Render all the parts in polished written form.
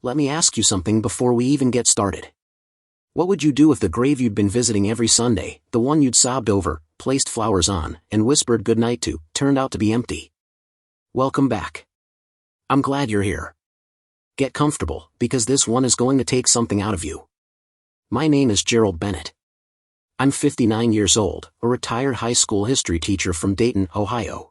Let me ask you something before we even get started. What would you do if the grave you'd been visiting every Sunday, the one you'd sobbed over, placed flowers on, and whispered goodnight to, turned out to be empty? Welcome back. I'm glad you're here. Get comfortable, because this one is going to take something out of you. My name is Gerald Bennett. I'm 59 years old, a retired high school history teacher from Dayton, Ohio.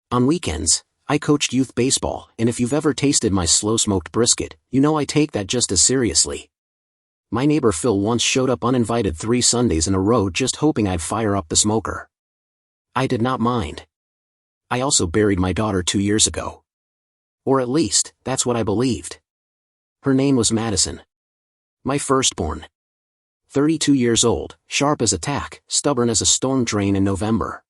On weekends, I coached youth baseball, and if you've ever tasted my slow-smoked brisket, you know I take that just as seriously. My neighbor Phil once showed up uninvited 3 Sundays in a row just hoping I'd fire up the smoker. I did not mind. I also buried my daughter 2 years ago. Or at least, that's what I believed. Her name was Madison. My firstborn. 32 years old, sharp as a tack, stubborn as a storm drain in November.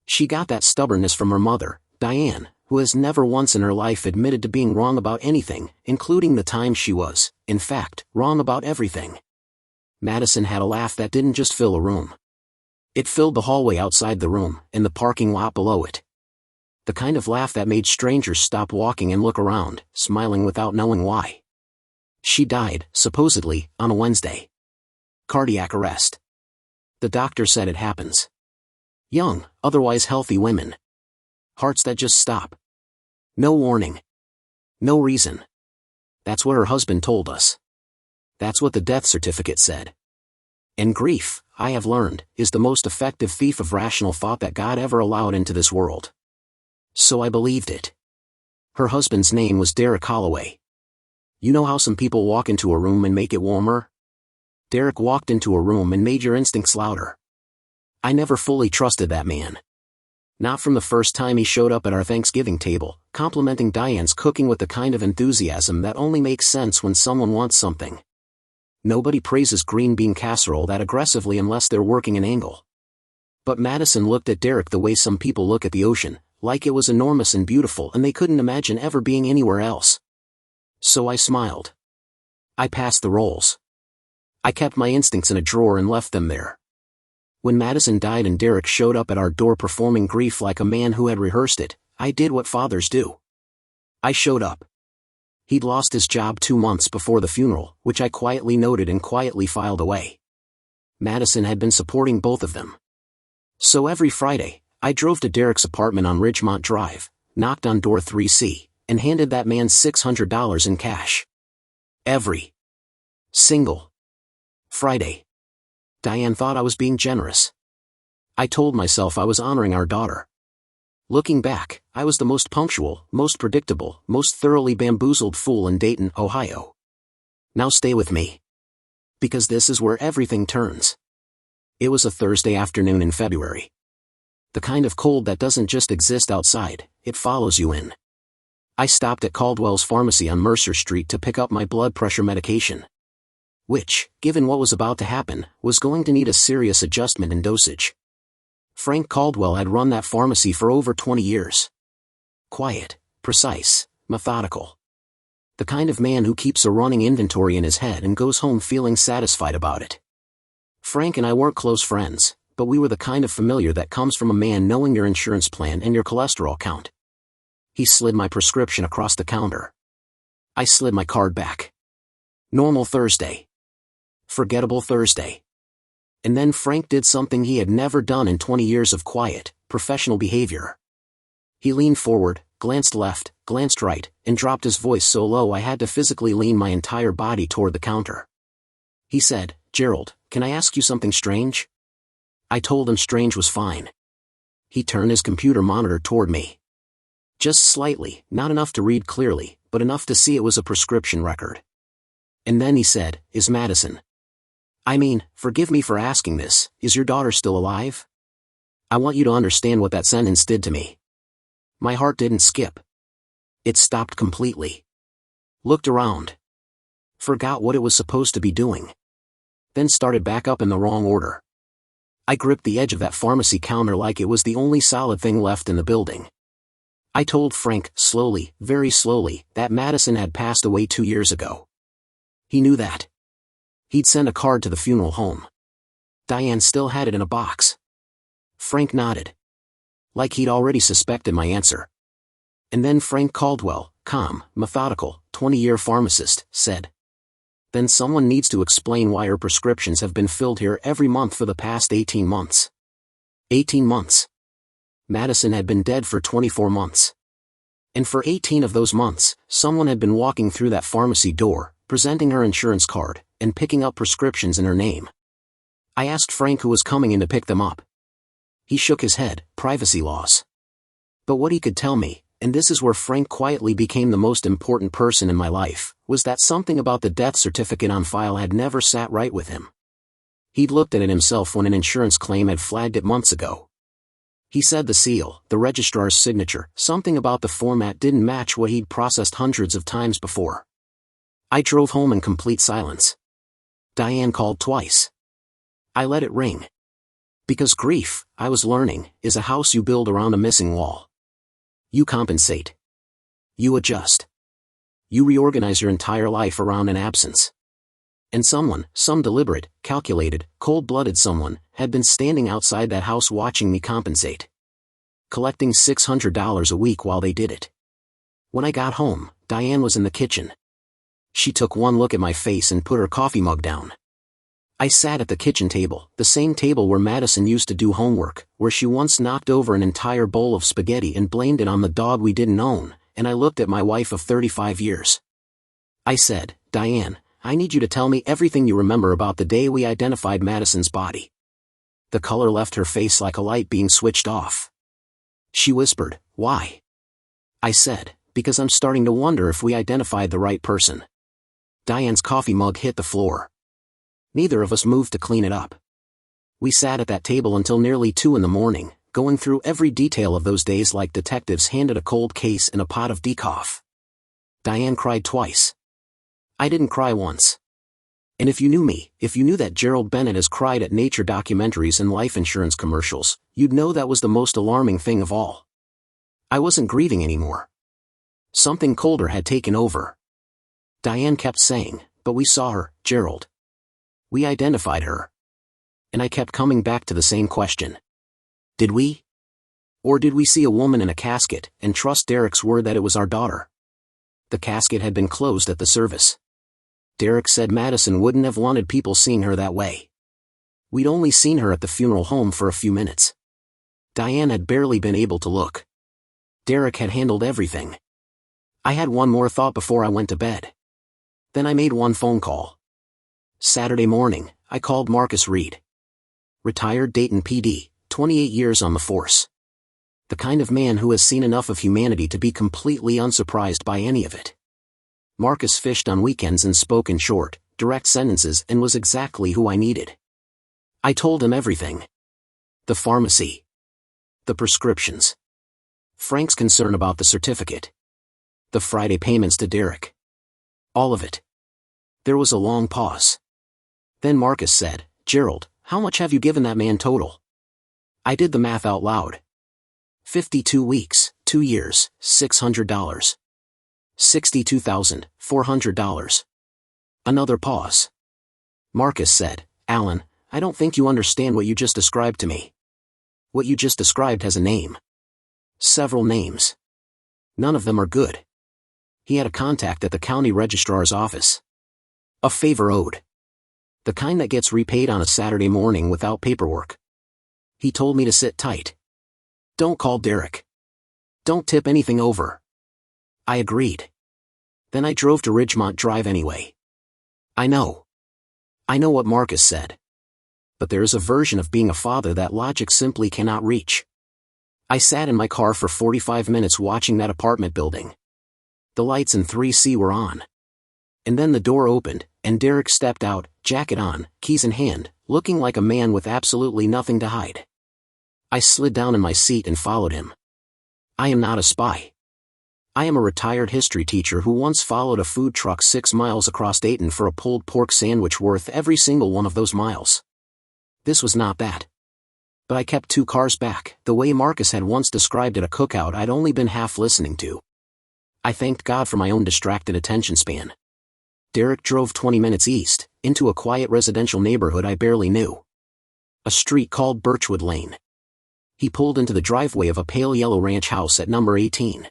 She got that stubbornness from her mother, Diane, who has never once in her life admitted to being wrong about anything, including the time she was, in fact, wrong about everything. Madison had a laugh that didn't just fill a room. It filled the hallway outside the room, and the parking lot below it. The kind of laugh that made strangers stop walking and look around, smiling without knowing why. She died, supposedly, on a Wednesday. Cardiac arrest. The doctor said it happens. Young, otherwise healthy women. Hearts that just stop. No warning. No reason. That's what her husband told us. That's what the death certificate said. And grief, I have learned, is the most effective thief of rational thought that God ever allowed into this world. So I believed it. Her husband's name was Derek Holloway. You know how some people walk into a room and make it warmer? Derek walked into a room and made your instincts louder. I never fully trusted that man. Not from the first time he showed up at our Thanksgiving table, complimenting Diane's cooking with the kind of enthusiasm that only makes sense when someone wants something. Nobody praises green bean casserole that aggressively unless they're working an angle. But Madison looked at Derek the way some people look at the ocean, like it was enormous and beautiful and they couldn't imagine ever being anywhere else. So I smiled. I passed the rolls. I kept my instincts in a drawer and left them there. When Madison died and Derek showed up at our door performing grief like a man who had rehearsed it, I did what fathers do. I showed up. He'd lost his job 2 months before the funeral, which I quietly noted and quietly filed away. Madison had been supporting both of them. So every Friday, I drove to Derek's apartment on Ridgemont Drive, knocked on door 3C, and handed that man $600 in cash. Every single Friday. Diane thought I was being generous. I told myself I was honoring our daughter. Looking back, I was the most punctual, most predictable, most thoroughly bamboozled fool in Dayton, Ohio. Now stay with me. Because this is where everything turns. It was a Thursday afternoon in February. The kind of cold that doesn't just exist outside, it follows you in. I stopped at Caldwell's Pharmacy on Mercer Street to pick up my blood pressure medication. Which, given what was about to happen, was going to need a serious adjustment in dosage. Frank Caldwell had run that pharmacy for over 20 years. Quiet, precise, methodical. The kind of man who keeps a running inventory in his head and goes home feeling satisfied about it. Frank and I weren't close friends, but we were the kind of familiar that comes from a man knowing your insurance plan and your cholesterol count. He slid my prescription across the counter. I slid my card back. Normal Thursday. Forgettable Thursday. And then Frank did something he had never done in 20 years of quiet, professional behavior. He leaned forward, glanced left, glanced right, and dropped his voice so low I had to physically lean my entire body toward the counter. He said, "Gerald, can I ask you something strange?" I told him strange was fine. He turned his computer monitor toward me. Just slightly, not enough to read clearly, but enough to see it was a prescription record. And then he said, "Is Madison? I mean, forgive me for asking this, is your daughter still alive?" I want you to understand what that sentence did to me. My heart didn't skip. It stopped completely. Looked around. Forgot what it was supposed to be doing. Then started back up in the wrong order. I gripped the edge of that pharmacy counter like it was the only solid thing left in the building. I told Frank, slowly, very slowly, that Madison had passed away 2 years ago. He knew that. He'd sent a card to the funeral home. Diane still had it in a box. Frank nodded. Like he'd already suspected my answer. And then Frank Caldwell, calm, methodical, 20-year pharmacist, said. Then someone needs to explain why her prescriptions have been filled here every month for the past 18 months. 18 months. Madison had been dead for 24 months. And for 18 of those months, someone had been walking through that pharmacy door, presenting her insurance card, and picking up prescriptions in her name. I asked Frank who was coming in to pick them up. He shook his head, privacy laws. But what he could tell me, and this is where Frank quietly became the most important person in my life, was that something about the death certificate on file had never sat right with him. He'd looked at it himself when an insurance claim had flagged it months ago. He said the seal, the registrar's signature, something about the format didn't match what he'd processed hundreds of times before. I drove home in complete silence. Diane called twice. I let it ring. Because grief, I was learning, is a house you build around a missing wall. You compensate. You adjust. You reorganize your entire life around an absence. And someone, some deliberate, calculated, cold-blooded someone, had been standing outside that house watching me compensate. Collecting $600 a week while they did it. When I got home, Diane was in the kitchen. She took one look at my face and put her coffee mug down. I sat at the kitchen table, the same table where Madison used to do homework, where she once knocked over an entire bowl of spaghetti and blamed it on the dog we didn't own, and I looked at my wife of 35 years. I said, Diane, I need you to tell me everything you remember about the day we identified Madison's body. The color left her face like a light being switched off. She whispered, why? I said, because I'm starting to wonder if we identified the right person. Diane's coffee mug hit the floor. Neither of us moved to clean it up. We sat at that table until nearly 2 a.m, going through every detail of those days like detectives handed a cold case and a pot of decaf. Diane cried twice. I didn't cry once. And if you knew me, if you knew that Gerald Bennett has cried at nature documentaries and life insurance commercials, you'd know that was the most alarming thing of all. I wasn't grieving anymore. Something colder had taken over. Diane kept saying, but we saw her, Gerald. We identified her. And I kept coming back to the same question. Did we? Or did we see a woman in a casket, and trust Derek's word that it was our daughter? The casket had been closed at the service. Derek said Madison wouldn't have wanted people seeing her that way. We'd only seen her at the funeral home for a few minutes. Diane had barely been able to look. Derek had handled everything. I had one more thought before I went to bed. Then I made one phone call. Saturday morning, I called Marcus Reed. Retired Dayton PD, 28 years on the force. The kind of man who has seen enough of humanity to be completely unsurprised by any of it. Marcus fished on weekends and spoke in short, direct sentences and was exactly who I needed. I told him everything. The pharmacy. The prescriptions. Frank's concern about the certificate. The Friday payments to Derek. All of it. There was a long pause. Then Marcus said, Gerald, how much have you given that man total? I did the math out loud. 52 weeks, 2 years, $600. $62,400. Another pause. Marcus said, Alan, I don't think you understand what you just described to me. What you just described has a name. Several names. None of them are good. He had a contact at the county registrar's office. A favor owed. The kind that gets repaid on a Saturday morning without paperwork. He told me to sit tight. Don't call Derek. Don't tip anything over. I agreed. Then I drove to Ridgemont Drive anyway. I know what Marcus said. But there is a version of being a father that logic simply cannot reach. I sat in my car for 45 minutes watching that apartment building. The lights in 3C were on. And then the door opened, and Derek stepped out, jacket on, keys in hand, looking like a man with absolutely nothing to hide. I slid down in my seat and followed him. I am not a spy. I am a retired history teacher who once followed a food truck 6 miles across Dayton for a pulled pork sandwich worth every single one of those miles. This was not that. But I kept 2 cars back, the way Marcus had once described at a cookout I'd only been half listening to. I thanked God for my own distracted attention span. Derek drove 20 minutes east, into a quiet residential neighborhood I barely knew. A street called Birchwood Lane. He pulled into the driveway of a pale yellow ranch house at number 18.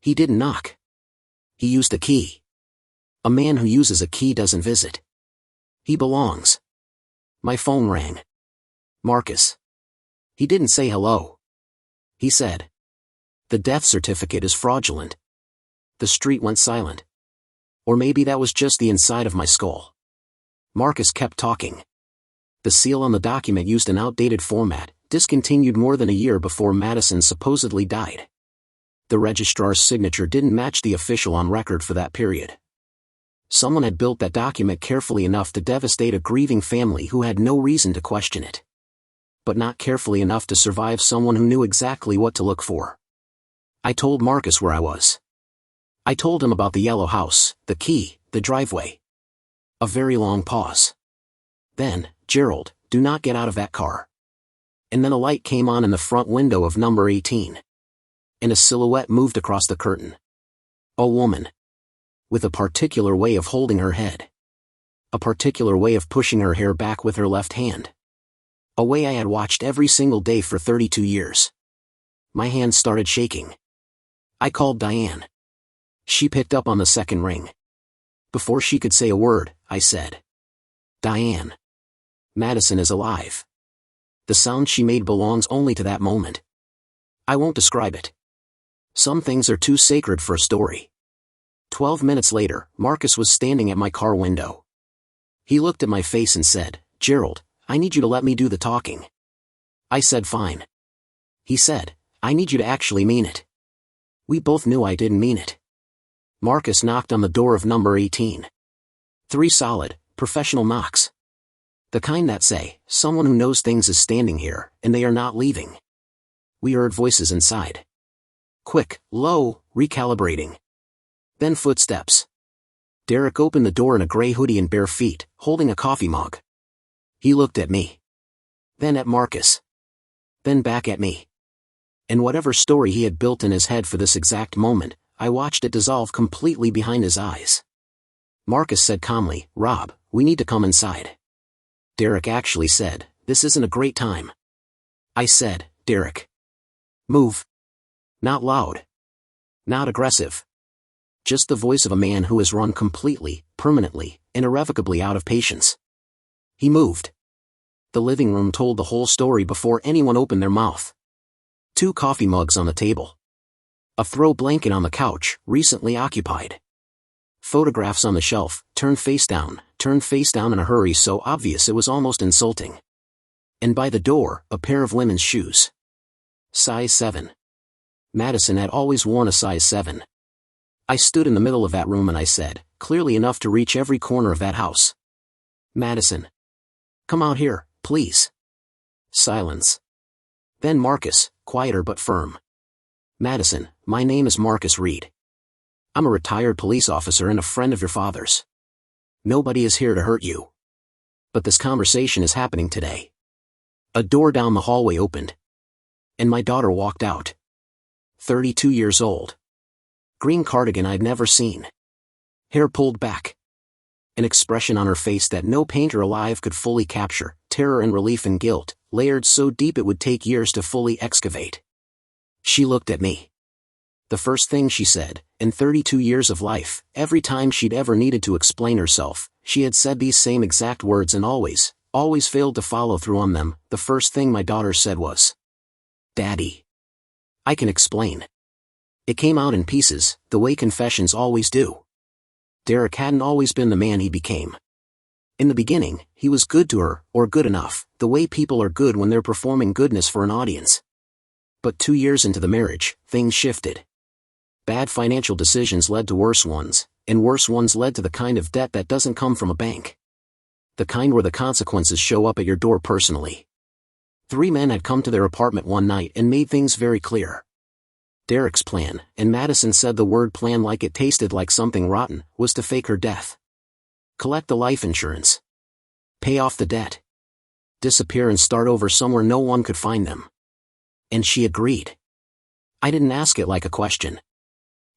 He didn't knock. He used a key. A man who uses a key doesn't visit. He belongs. My phone rang. Marcus. He didn't say hello. He said, "The death certificate is fraudulent." The street went silent. Or maybe that was just the inside of my skull. Marcus kept talking. The seal on the document used an outdated format, discontinued more than a year before Madison supposedly died. The registrar's signature didn't match the official on record for that period. Someone had built that document carefully enough to devastate a grieving family who had no reason to question it. But not carefully enough to survive someone who knew exactly what to look for. I told Marcus where I was. I told him about the yellow house, the key, the driveway. A very long pause. Then, "Gerald, do not get out of that car." And then a light came on in the front window of number 18. And a silhouette moved across the curtain. A woman. With a particular way of holding her head. A particular way of pushing her hair back with her left hand. A way I had watched every single day for 32 years. My hands started shaking. I called Diane. She picked up on the second ring. Before she could say a word, I said, "Diane. Madison is alive." The sound she made belongs only to that moment. I won't describe it. Some things are too sacred for a story. 12 minutes later, Marcus was standing at my car window. He looked at my face and said, "Gerald, I need you to let me do the talking." I said fine. He said, "I need you to actually mean it." We both knew I didn't mean it. Marcus knocked on the door of number 18. 3 solid, professional knocks. The kind that say, "Someone who knows things is standing here, and they are not leaving." We heard voices inside. Quick, low, recalibrating. Then footsteps. Derek opened the door in a gray hoodie and bare feet, holding a coffee mug. He looked at me. Then at Marcus. Then back at me. And whatever story he had built in his head for this exact moment, I watched it dissolve completely behind his eyes. Marcus said calmly, "Rob, we need to come inside." Derek actually said, "This isn't a great time." I said, "Derek. Move." Not loud. Not aggressive. Just the voice of a man who has run completely, permanently, and irrevocably out of patience. He moved. The living room told the whole story before anyone opened their mouth. 2 coffee mugs on the table. A throw blanket on the couch, recently occupied. Photographs on the shelf, turned face down in a hurry so obvious it was almost insulting. And by the door, a pair of women's shoes. Size 7. Madison had always worn a size 7. I stood in the middle of that room and I said, clearly enough to reach every corner of that house, "Madison. Come out here, please." Silence. Then Marcus, quieter but firm. "Madison, my name is Marcus Reed. I'm a retired police officer and a friend of your father's. Nobody is here to hurt you. But this conversation is happening today." A door down the hallway opened. And my daughter walked out. 32 years old. Green cardigan I'd never seen. Hair pulled back. An expression on her face that no painter alive could fully capture, terror and relief and guilt, layered so deep it would take years to fully excavate. She looked at me. The first thing she said, in 32 years of life, every time she'd ever needed to explain herself, she had said these same exact words and always failed to follow through on them. The first thing my daughter said was, "Daddy." I can explain. It came out in pieces, the way confessions always do. Derek hadn't always been the man he became. In the beginning, he was good to her, or good enough, the way people are good when they're performing goodness for an audience. But 2 years into the marriage, things shifted. Bad financial decisions led to worse ones, and worse ones led to the kind of debt that doesn't come from a bank. The kind where the consequences show up at your door personally. 3 men had come to their apartment one night and made things very clear. Derek's plan, and Madison said the word plan like it tasted like something rotten, was to fake her death. Collect the life insurance. Pay off the debt. Disappear and start over somewhere no one could find them. And she agreed. I didn't ask it like a question.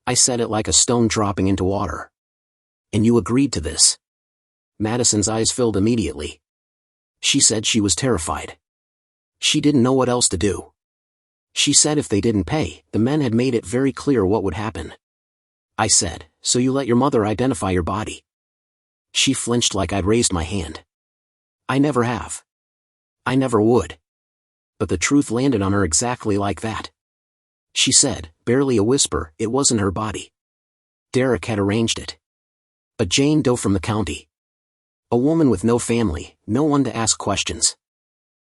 I said it like a stone dropping into water. "And you agreed to this?" Madison's eyes filled immediately. She said she was terrified. She didn't know what else to do. She said if they didn't pay, the men had made it very clear what would happen. I said, So you let your mother identify your body? She flinched like I'd raised my hand. I never have. I never would. But the truth landed on her exactly like that. She said, barely a whisper, it wasn't her body. Derek had arranged it. A Jane Doe from the county. A woman with no family, no one to ask questions.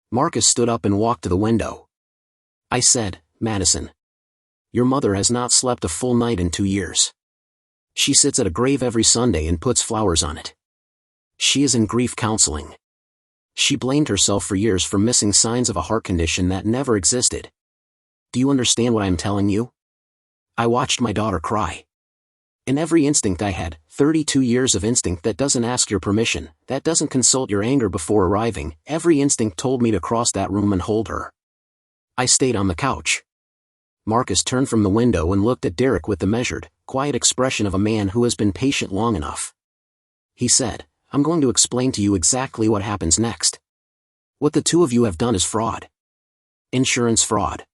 Marcus stood up and walked to the window. I said, Madison. Your mother has not slept a full night in 2 years. She sits at a grave every Sunday and puts flowers on it. She is in grief counseling. She blamed herself for years for missing signs of a heart condition that never existed. Do you understand what I am telling you? I watched my daughter cry. In every instinct I had, 32 years of instinct that doesn't ask your permission, that doesn't consult your anger before arriving, every instinct told me to cross that room and hold her. I stayed on the couch. Marcus turned from the window and looked at Derek with the measured, quiet expression of a man who has been patient long enough. He said, I'm going to explain to you exactly what happens next. What the two of you have done is fraud. Insurance fraud.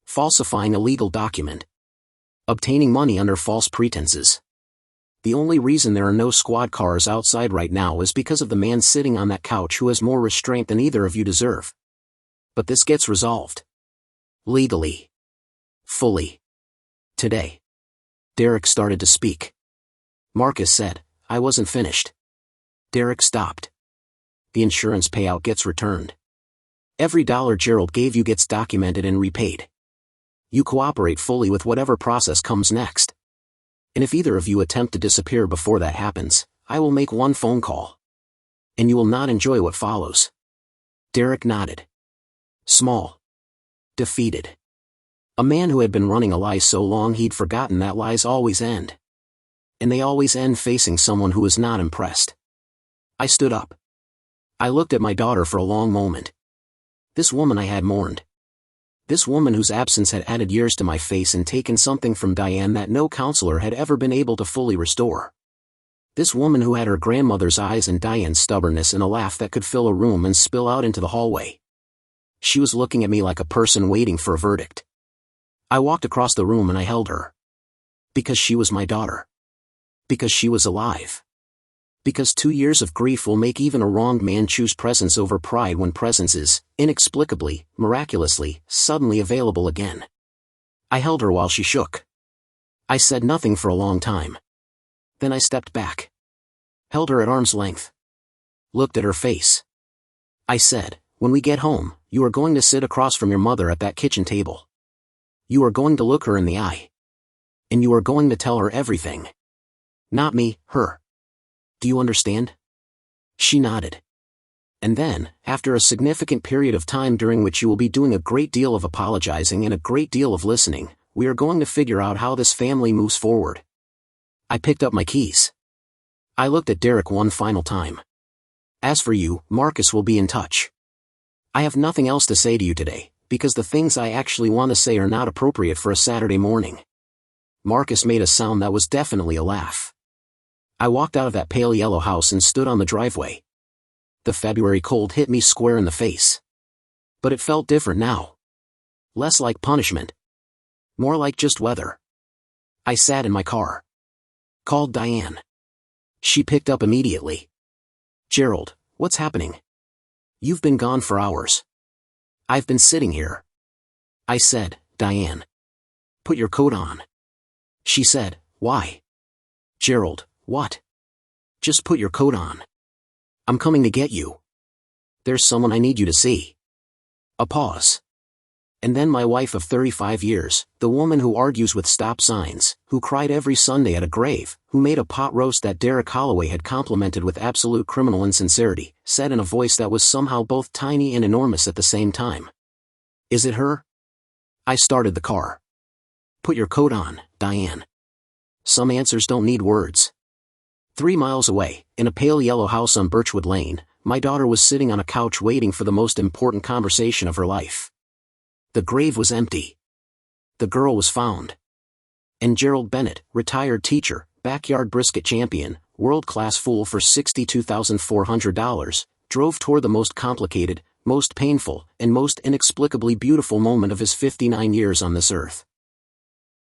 Falsifying a legal document. Obtaining money under false pretenses. The only reason there are no squad cars outside right now is because of the man sitting on that couch who has more restraint than either of you deserve. But this gets resolved. Legally. Fully. Today. Derek started to speak. Marcus said, I wasn't finished. Derek stopped. The insurance payout gets returned. Every dollar Gerald gave you gets documented and repaid. You cooperate fully with whatever process comes next. And if either of you attempt to disappear before that happens, I will make one phone call. And you will not enjoy what follows. Derek nodded. Small. Defeated. A man who had been running a lie so long he'd forgotten that lies always end. And they always end facing someone who is not impressed. I stood up. I looked at my daughter for a long moment. This woman I had mourned. This woman whose absence had added years to my face and taken something from Diane that no counselor had ever been able to fully restore. This woman who had her grandmother's eyes and Diane's stubbornness and a laugh that could fill a room and spill out into the hallway. She was looking at me like a person waiting for a verdict. I walked across the room and I held her. Because she was my daughter. Because she was alive. Because 2 years of grief will make even a wronged man choose presence over pride when presence is, inexplicably, miraculously, suddenly available again. I held her while she shook. I said nothing for a long time. Then I stepped back. Held her at arm's length. Looked at her face. I said, when we get home, you are going to sit across from your mother at that kitchen table. You are going to look her in the eye. And you are going to tell her everything. Not me, her. Do you understand? She nodded. And then, after a significant period of time during which you will be doing a great deal of apologizing and a great deal of listening, we are going to figure out how this family moves forward. I picked up my keys. I looked at Derek one final time. As for you, Marcus will be in touch. I have nothing else to say to you today, because the things I actually want to say are not appropriate for a Saturday morning. Marcus made a sound that was definitely a laugh. I walked out of that pale yellow house and stood on the driveway. The February cold hit me square in the face. But it felt different now. Less like punishment. More like just weather. I sat in my car. Called Diane. She picked up immediately. Gerald, what's happening? You've been gone for hours. I've been sitting here. I said, Diane. Put your coat on. She said, why? Gerald, what? Just put your coat on. I'm coming to get you. There's someone I need you to see. A pause. And then my wife of 35 years, the woman who argues with stop signs, who cried every Sunday at a grave, who made a pot roast that Derek Holloway had complimented with absolute criminal insincerity, said in a voice that was somehow both tiny and enormous at the same time. Is it her? I started the car. Put your coat on, Diane. Some answers don't need words. 3 miles away, in a pale yellow house on Birchwood Lane, my daughter was sitting on a couch waiting for the most important conversation of her life. The grave was empty. The girl was found. And Gerald Bennett, retired teacher, backyard brisket champion, world-class fool for $62,400, drove toward the most complicated, most painful, and most inexplicably beautiful moment of his 59 years on this earth.